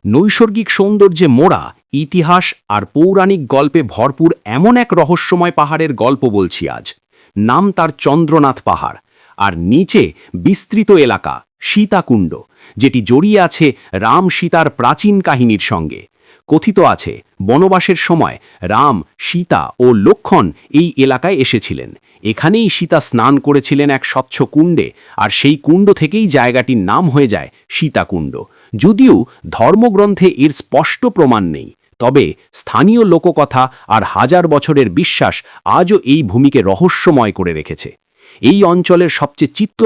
নৈসর্গিক সৌন্দর্যে মোড়া, ইতিহাস আর পৌরাণিক গল্পে ভরপুর এমন এক রহস্যময় পাহাড়ের গল্প বলছি আজ। নাম তার চন্দ্রনাথ পাহাড়, আর নিচে বিস্তৃত এলাকা সীতাকুণ্ড, যেটি জড়িয়ে আছে রাম সীতার প্রাচীন কাহিনীর সঙ্গে। কথিত আছে বনবাসের সময় রাম, সীতা ও লক্ষ্মণ এই এলাকায় এসেছিলেন। এখানেই সীতা স্নান করেছিলেন এক স্বচ্ছ কুণ্ডে, আর সেই কুণ্ড থেকেই জায়গাটির নাম হয়ে যায় সীতাকুণ্ড। যদিও ধর্মগ্রন্থে এর স্পষ্ট প্রমাণ নেই, তবে স্থানীয় লোককথা আর হাজার বছরের বিশ্বাস আজও এই ভূমিকে রহস্যময় করে রেখেছে। এই অঞ্চলের সবচেয়ে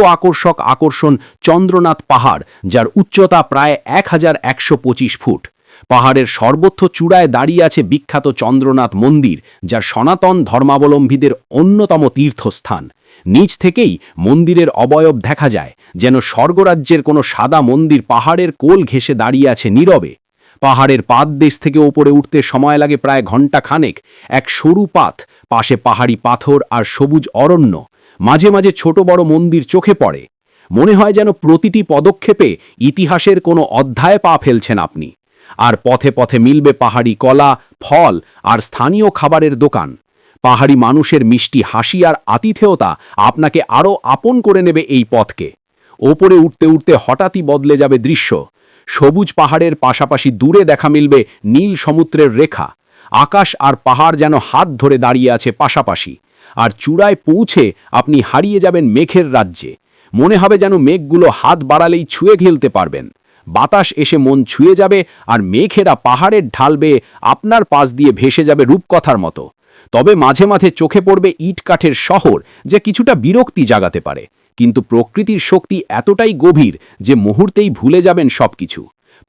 আকর্ষণ চন্দ্রনাথ পাহাড়, যার উচ্চতা প্রায় 1125 ফুট। পাহাড়ের সর্বোচ্চ চূড়ায় দাঁড়িয়ে আছে বিখ্যাত চন্দ্রনাথ মন্দির, যা সনাতন ধর্মাবলম্বীদের অন্যতম তীর্থস্থান। নিচ থেকেই মন্দিরের অবয়ব দেখা যায়, যেন স্বর্গরাজ্যের কোনো সাদা মন্দির পাহাড়ের কোল ঘেঁষে দাঁড়িয়ে আছে নীরবে। পাহাড়ের পাদদেশ থেকে ওপরে উঠতে সময় লাগে প্রায় ঘণ্টা খানেক। এক সরু পাথ, পাশে পাহাড়ি পাথর আর সবুজ অরণ্য। মাঝে মাঝে ছোট বড় মন্দির চোখে পড়ে। মনে হয় যেন প্রতিটি পদক্ষেপে ইতিহাসের কোনো অধ্যায়ে পা ফেলছেন আপনি। আর পথে পথে মিলবে পাহাড়ি কলা, ফল আর স্থানীয় খাবারের দোকান। পাহাড়ি মানুষের মিষ্টি হাসি আর আতিথেয়তা আপনাকে আরও আপন করে নেবে এই পথকে। ওপরে উঠতে উঠতে হঠাৎই বদলে যাবে দৃশ্য। সবুজ পাহাড়ের পাশাপাশি দূরে দেখা মিলবে নীল সমুদ্রের রেখা। আকাশ আর পাহাড় যেন হাত ধরে দাঁড়িয়ে আছে পাশাপাশি। আর চূড়ায় পৌঁছে আপনি হারিয়ে যাবেন মেঘের রাজ্যে। মনে হবে যেন মেঘগুলো হাত বাড়ালেই ছুঁয়ে খেলতে পারবেন। বাতাস এসে মন ছুঁয়ে যাবে, আর মেঘেরা পাহাড়ের ঢাল বেয়ে আপনার পাশ দিয়ে ভেসে যাবে রূপকথার মতো। তবে মাঝে মাঝে চোখে পড়বে ইট কাঠের শহর, যে কিছুটা বিরক্তি জাগাতে পারে, কিন্তু প্রকৃতির শক্তি এতটাই গভীর যে মুহূর্তেই ভুলে যাবেন সবকিছু।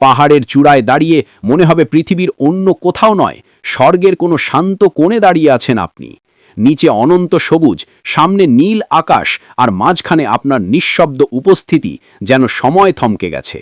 পাহাড়ের চূড়ায় দাঁড়িয়ে মনে হবে পৃথিবীর অন্য কোথাও নয়, স্বর্গের কোনো শান্ত কোণে দাঁড়িয়ে আছেন আপনি। নিচে অনন্ত সবুজ, সামনে নীল আকাশ, আর মাঝখানে আপনার নিঃশব্দ উপস্থিতি, যেন সময় থমকে গেছে।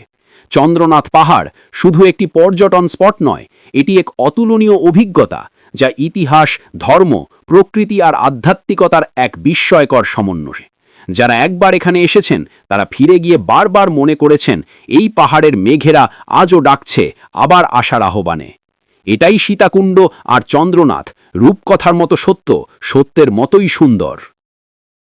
চন্দ্রনাথ পাহাড় শুধু একটি পর্যটন স্পট নয়, এটি এক অতুলনীয় অভিজ্ঞতা, যা ইতিহাস, ধর্ম, প্রকৃতি আর আধ্যাত্মিকতার এক বিস্ময়কর সমন্বয়। যারা একবার এখানে এসেছেন তারা ফিরে গিয়ে বারবার মনে করেছেন এই পাহাড়ের মেঘেরা আজও ডাকছে আবার আসার আহ্বানে। এটাই সীতাকুণ্ড আর চন্দ্রনাথ, রূপকথার মতো সত্য, সত্যের মতোই সুন্দর।